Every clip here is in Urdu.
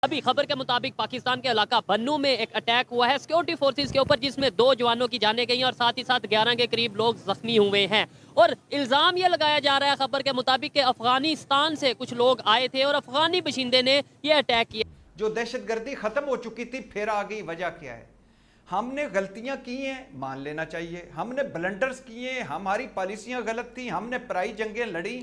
ابھی خبر کے مطابق پاکستان کے علاقہ بنو میں ایک اٹیک ہوا ہے سیکورٹی فورسز کے اوپر، جس میں 2 جوانوں کی جانیں گئی ہیں اور ساتھ ہی ساتھ 11 کے قریب لوگ زخمی ہوئے ہیں۔ اور الزام یہ لگایا جا رہا ہے خبر کے مطابق کہ افغانستان سے کچھ لوگ آئے تھے اور افغانی باشندے نے یہ اٹیک کیا۔ جو دہشت گردی ختم ہو چکی تھی پھر آ گئی، وجہ کیا ہے؟ ہم نے غلطیاں کی ہیں، مان لینا چاہیے، ہم نے بلنڈرز کیے ہیں، ہماری پالیسیاں غلط تھیں، ہم نے پرائی جنگیں لڑی،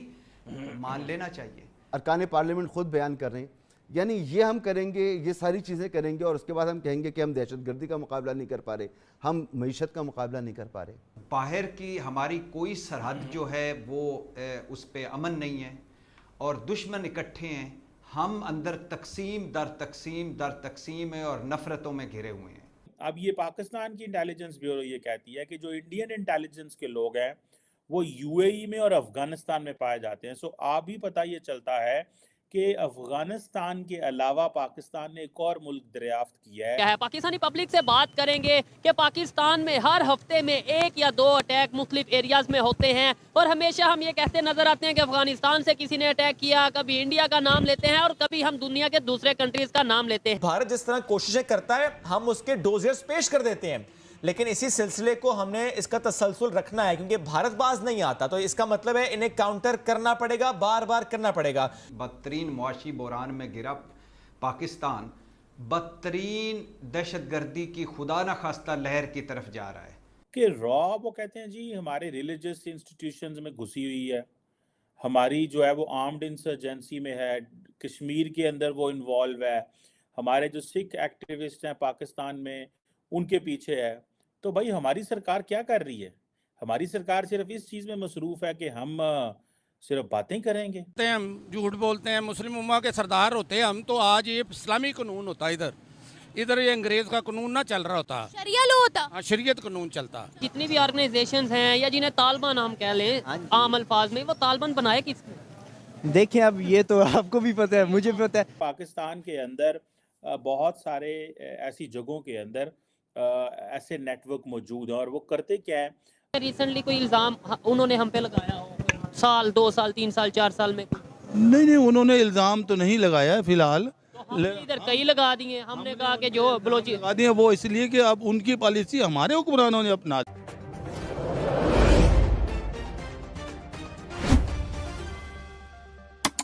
مان لینا چاہیے۔ ارکان پارلیمنٹ خود بیان کر رہے ہیں، یعنی یہ ہم کریں گے، یہ ساری چیزیں کریں گے اور اس کے بعد ہم کہیں گے کہ ہم دہشت گردی کا مقابلہ نہیں کر پا رہے، ہم معیشت کا مقابلہ نہیں کر پا رہے۔ باہر کی ہماری کوئی سرحد جو ہے وہ اس پہ امن نہیں ہے اور دشمن اکٹھے ہیں، ہم اندر تقسیم در تقسیم در تقسیم ہے اور نفرتوں میں گھرے ہوئے ہیں۔ اب یہ پاکستان کی انٹیلیجنس بیورو یہ کہتی ہے کہ جو انڈین انٹیلیجنس کے لوگ ہیں وہ یو اے ای میں اور افغانستان میں پائے جاتے ہیں۔ سو آپ بھی پتہ یہ چلتا ہے کہ افغانستان کے علاوہ پاکستان نے ایک اور ملک دریافت کیا ہے۔ پاکستانی پبلک سے بات کریں گے کہ پاکستان میں ہر ہفتے میں 1 یا 2 اٹیک مختلف ایریاز میں ہوتے ہیں اور ہمیشہ ہم یہ کہتے نظر آتے ہیں کہ افغانستان سے کسی نے اٹیک کیا، کبھی انڈیا کا نام لیتے ہیں اور کبھی ہم دنیا کے دوسرے کنٹریز کا نام لیتے ہیں۔ بھارت جس طرح کوششیں کرتا ہے ہم اس کے ڈوزرز پیش کر دیتے ہیں، لیکن اسی سلسلے کو ہم نے اس کا تسلسل رکھنا ہے کیونکہ بھارت باز نہیں آتا، تو اس کا مطلب ہے انہیں کاؤنٹر کرنا پڑے گا، بار بار کرنا پڑے گا۔ بدترین معاشی بحران میں گرا پاکستان بدترین دہشت گردی کی خدا نخواستہ لہر کی طرف جا رہا ہے۔ کہ رعب وہ کہتے ہیں جی ہمارے ریلیجس انسٹیٹیوشنز میں گھسی ہوئی ہے، ہماری جو ہے وہ آرمڈ انسرجنسی میں ہے، کشمیر کے اندر وہ انوالو ہے، ہمارے جو سکھ ایکٹیوسٹ ہیں پاکستان میں ان کے پیچھے ہے۔ تو بھائی ہماری سرکار کیا کر رہی ہے؟ ہماری سرکار صرف اس چیز میں مصروف ہے کہ ہم صرف باتیں کریں گے۔ ہم جھوٹ بولتے ہیں، مسلم امہ کے سردار ہوتے ہیں ہم، تو آج یہ اسلامی قانون ہوتا ادھر یہ انگریز کا قانون نہ چل رہا ہوتا، شریعہ لو ہوتا، ہاں شریعت قانون چلتا۔ جتنی بھی آرگنائزیشنز ہیں یا جنہیں طالبان ہم کہہ لیں عام الفاظ میں، وہ طالبان بنائے کس نے؟ دیکھیں اب یہ تو آپ کو بھی پتہ ہے، مجھے بھی پتہ ہے۔ پاکستان کے اندر بہت سارے ایسی جگہوں کے اندر ایسے نیٹ ورک موجود ہیں اور وہ کرتے کیا ہے؟ ریسنٹلی کوئی الزام انہوں نے ہم پہ لگایا ہو، سال 2 سال 3 سال 4 سال میں؟ نہیں انہوں نے الزام تو نہیں لگایا فی الحال، ہم نے ادھر کئی لگا دیے، ہم نے کہا کہ جو بلوچی لگا دیے وہ اس لیے کہ اب ان کی پالیسی ہمارے حکمرانوں نے اپنا۔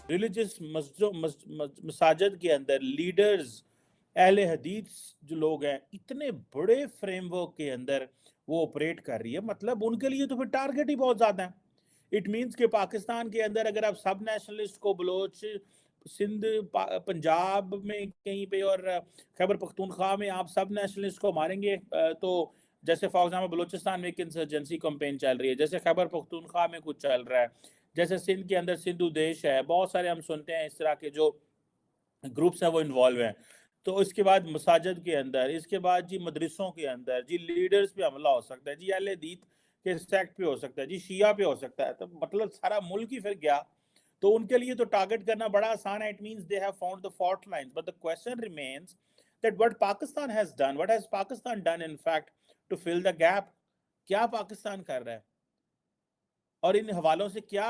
ریلیجس مساجد کے اندر لیڈرز اہل حدیث جو لوگ ہیں اتنے بڑے فریم ورک کے اندر وہ آپریٹ کر رہی ہے، مطلب ان کے لیے تو پھر ٹارگٹ ہی بہت زیادہ ہیں۔ اٹ مینس کہ پاکستان کے اندر اگر آپ سب نیشنلسٹ کو بلوچ سندھ پنجاب میں کہیں پہ اور خیبر پختونخوا میں آپ سب نیشنلسٹ کو ماریں گے، تو جیسے فار ایگزامپل بلوچستان میں ایک انسرجنسی کمپین چل رہی ہے، جیسے خیبر پختونخوا میں کچھ چل رہا ہے، جیسے سندھ کے اندر سندھو دیش ہے، بہت سارے ہم سنتے ہیں اس طرح کے جو گروپس ہیں وہ انوالو ہیں۔ تو اس کے بعد مساجد کے اندر، اس کے بعد جی مدرسوں کے اندر جی لیڈرز پہ حملہ ہو سکتا ہے، جی اہل حدیث کے سیکٹ پہ ہو سکتا ہے، جی شیعہ پہ ہو سکتا ہے، تو مطلب سارا ملک ہی پھر گیا۔ تو ان کے لیے تو ٹارگٹ کرنا بڑا آسان ہے۔ It means they have found the fault lines, but the question remains that what Pakistan has done, what has Pakistan done in fact to fill the gap؟ کیا پاکستان کر رہا ہے اور ان حوالوں سے کیا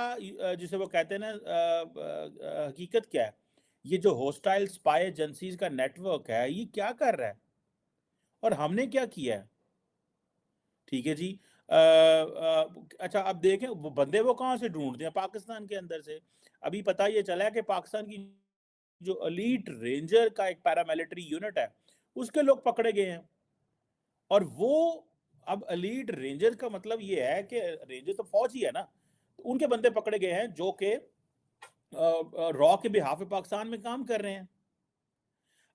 جسے وہ کہتے ہیں نا حقیقت کیا ہے؟ یہ جو ہوسٹائل سپائی ایجنسیز کا نیٹ ورک ہے یہ کیا کر رہا ہے اور ہم نے کیا کیا ہے؟ ٹھیک ہے جی، اچھا اب دیکھیں وہ بندے وہ کہاں سے ڈھونڈتے ہیں پاکستان کے اندر سے۔ ابھی پتہ یہ چلا ہے کہ پاکستان کی جو ایلیٹ رینجر کا ایک پیراملٹری یونٹ ہے اس کے لوگ پکڑے گئے ہیں، اور وہ اب ایلیٹ رینجر کا مطلب یہ ہے کہ رینجر تو فوج ہی ہے نا، ان کے بندے پکڑے گئے ہیں جو کہ را کے بہاف پاکستان میں کام کر رہے ہیں۔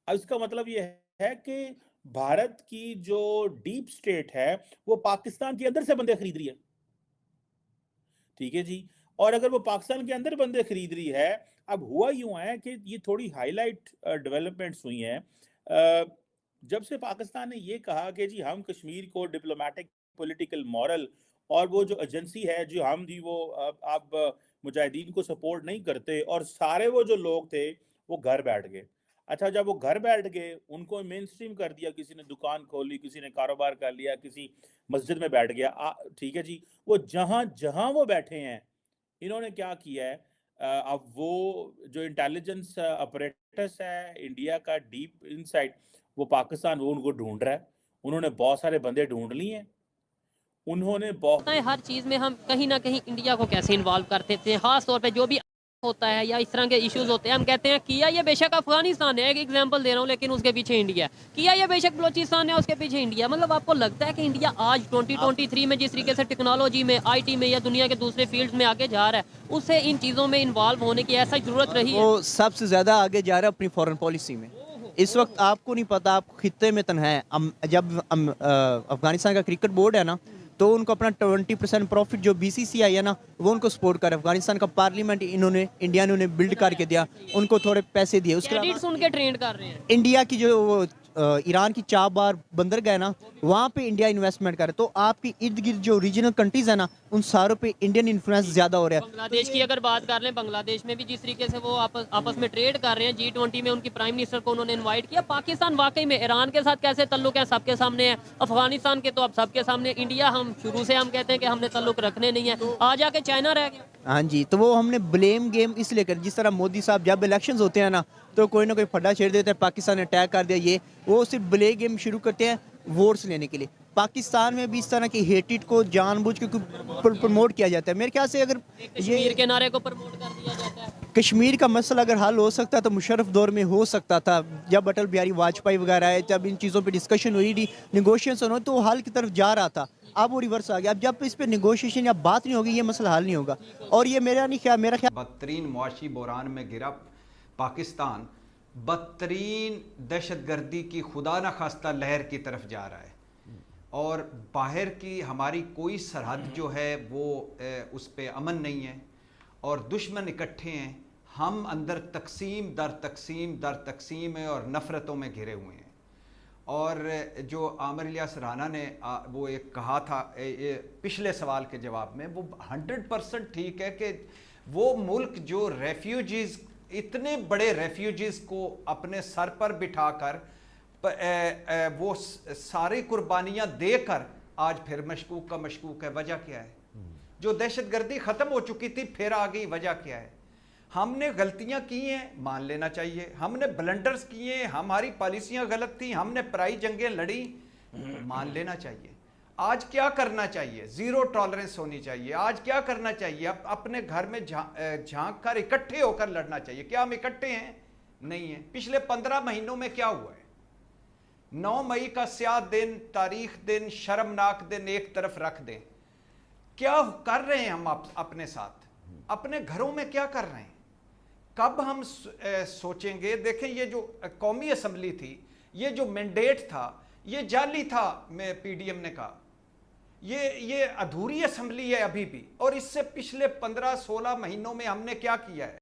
اب اس کا مطلب یہ ہے کہ بھارت کی جو ڈیپ سٹیٹ ہے وہ پاکستان کے اندر سے بندے خرید رہی ہے، ٹھیک ہے جی، اور اگر وہ پاکستان کے اندر بندے خرید رہی ہے، اب ہوا یوں ہے کہ یہ تھوڑی ہائی لائٹ ڈیولپمنٹس ہوئی ہیں جب سے پاکستان نے یہ کہا کہ جی ہم کشمیر کو ڈپلومیٹک پولیٹیکل مورل اور وہ جو ایجنسی ہے جو ہم دی وہ اب مجاہدین کو سپورٹ نہیں کرتے، اور سارے وہ جو لوگ تھے وہ گھر بیٹھ گئے۔ اچھا جب وہ گھر بیٹھ گئے ان کو مین سٹریم کر دیا، کسی نے دکان کھولی، کسی نے کاروبار کر لیا، کسی مسجد میں بیٹھ گیا، ٹھیک ہے جی، وہ جہاں جہاں وہ بیٹھے ہیں انہوں نے کیا کیا ہے، اب وہ جو انٹیلیجنس اپریٹس ہے انڈیا کا ڈیپ انسائٹ، وہ پاکستان وہ ان کو ڈھونڈ رہا ہے. انہوں نے بہت سارے بندے ڈھونڈ لیے ہیں. انہوں نے ہر چیز میں ہم کہیں نہ کہیں انڈیا کو کیسے انوالو کرتے تھے، خاص طور پہ جو بھی ہوتا ہے یا اس طرح کے ایشوز ہوتے ہیں، ہم کہتے ہیں کیا یہ بے شک افغانستان ہے، ایک ایگزامپل دے رہا ہوں، لیکن اس کے پیچھے انڈیا ہے. کیا یہ بے شک بلوچستان ہے، اس کے پیچھے انڈیا. مطلب آپ کو لگتا ہے کہ انڈیا آج 2023 میں جس طریقے سے ٹیکنالوجی میں، آئی ٹی میں یا دنیا کے دوسرے فیلڈز میں آگے جا رہا ہے، اسے ان چیزوں میں انوالو ہونے کی ایسا ضرورت رہی ہے؟ وہ سب سے زیادہ آگے جا رہا ہے اپنی فورن پالیسی میں. اس وقت آپ کو نہیں پتا، آپ خطے میں تنہا ہے. جب افغانستان کا کرکٹ بورڈ ہے نا، تو ان کو اپنا 20% پروفٹ جو بی سی سی آئی ہے نا، وہ ان کو سپورٹ کر. افغانستان کا پارلیمنٹ انڈیا نے انہیں بلڈ کر کے دیا، ان کو تھوڑے پیسے دیے. اس کے کیڈٹس ان کے ٹرینڈ کر رہے ہیں. انڈیا کی جو ایران کی چابہار بندرگاہ ہے نا، وہاں پہ انڈیا انویسٹمنٹ کرے. تو آپ کی ارد گرد جو ریجنل کنٹریز ہیں نا، ان ساروں پہ انڈین انفلوئنس زیادہ ہو رہا ہے. بنگلہ دیش کی اگر بات کر لیں، بنگلہ دیش میں بھی جس طریقے سے وہ آپس میں ٹریڈ کر رہے ہیں، G20 میں ان کی پرائم منسٹر کو انہوں نے انوائٹ کیا. پاکستان واقعی میں ایران کے ساتھ کیسے تعلق ہے سب کے سامنے ہے، افغانستان کے تو اب سب کے سامنے. انڈیا ہم شروع سے ہم کہتے ہیں کہ ہم نے تعلق رکھنے نہیں ہیں، آ جا کے چائنا رہ گیا. ہاں جی، تو وہ ہم نے بلیم گیم اس لیے کر، جس طرح مودی صاحب جب الیکشنز ہوتے ہیں نا، تو کوئی نہ کوئی پھڈا چھیڑ دیتے ہیں، پاکستان نے اٹیک کر دیا. یہ وہ صرف بلیم گیم شروع کرتے ہیں ووٹس لینے کے لیے. پاکستان میں بھی اس طرح کی ہیٹڈ کو جان بوجھ کے پروموٹ کیا جاتا ہے. میرے خیال سے اگر کشمیر کے نعرے کو پروموٹ کر دیا جاتا ہے. کشمیر کا مسئلہ اگر حل ہو سکتا تو مشرف دور میں ہو سکتا تھا، جب اٹل بہاری واجپئی وغیرہ ہے، جب ان چیزوں پہ ڈسکشن ہوئی تھی، نیگوشیشن ہوئی، تو وہ حل کی طرف جا رہا تھا. اب وہ ریورس آ گیا. اب جب اس پہ نیگوشیشن یا بات نہیں ہوگی، یہ مسئلہ حل نہیں ہوگا. اور یہ میرا خیال بدترین معاشی بحران میں گرا پاکستان بدترین دہشت گردی کی خدا نخواستہ لہر کی طرف جا رہا ہے، اور باہر کی ہماری کوئی سرحد جو ہے وہ اس پہ امن نہیں ہے، اور دشمن اکٹھے ہیں. ہم اندر تقسیم در تقسیم در تقسیم ہیں اور نفرتوں میں گھرے ہوئے ہیں. اور جو عامر الیاس رانا نے وہ ایک کہا تھا پچھلے سوال کے جواب میں، وہ 100% ٹھیک ہے کہ وہ ملک جو ریفیوجیز، اتنے بڑے ریفیوجیز کو اپنے سر پر بٹھا کر وہ ساری قربانیاں دے کر آج پھر مشکوک کا مشکوک ہے. وجہ کیا ہے؟ جو دہشت گردی ختم ہو چکی تھی پھر آ گئی. وجہ کیا ہے؟ ہم نے غلطیاں کی ہیں، مان لینا چاہیے. ہم نے بلنڈرز کیے ہیں، ہماری پالیسیاں غلط تھیں، ہم نے پرائی جنگیں لڑی، مان لینا چاہیے. آج کیا کرنا چاہیے؟ زیرو ٹالرنس ہونی چاہیے. آج کیا کرنا چاہیے؟ اب اپنے گھر میں جھانک کر اکٹھے ہو کر لڑنا چاہیے. کیا ہم اکٹھے ہیں؟ نہیں ہیں. پچھلے 15 مہینوں میں کیا ہوا ہے؟ 9 مئی کا سیاہ دن، تاریخ دن، شرمناک دن ایک طرف رکھ دیں. کیا کر رہے ہیں ہم اپنے ساتھ؟ اپنے گھروں میں کیا کر رہے ہیں؟ کب ہم سوچیں گے؟ دیکھیں، یہ جو قومی اسمبلی تھی، یہ جو مینڈیٹ تھا، یہ جعلی تھا. میں پی ڈی ایم نے کہا یہ ادھوری اسمبلی ہے ابھی بھی. اور اس سے پچھلے 15-16 مہینوں میں ہم نے کیا کیا ہے؟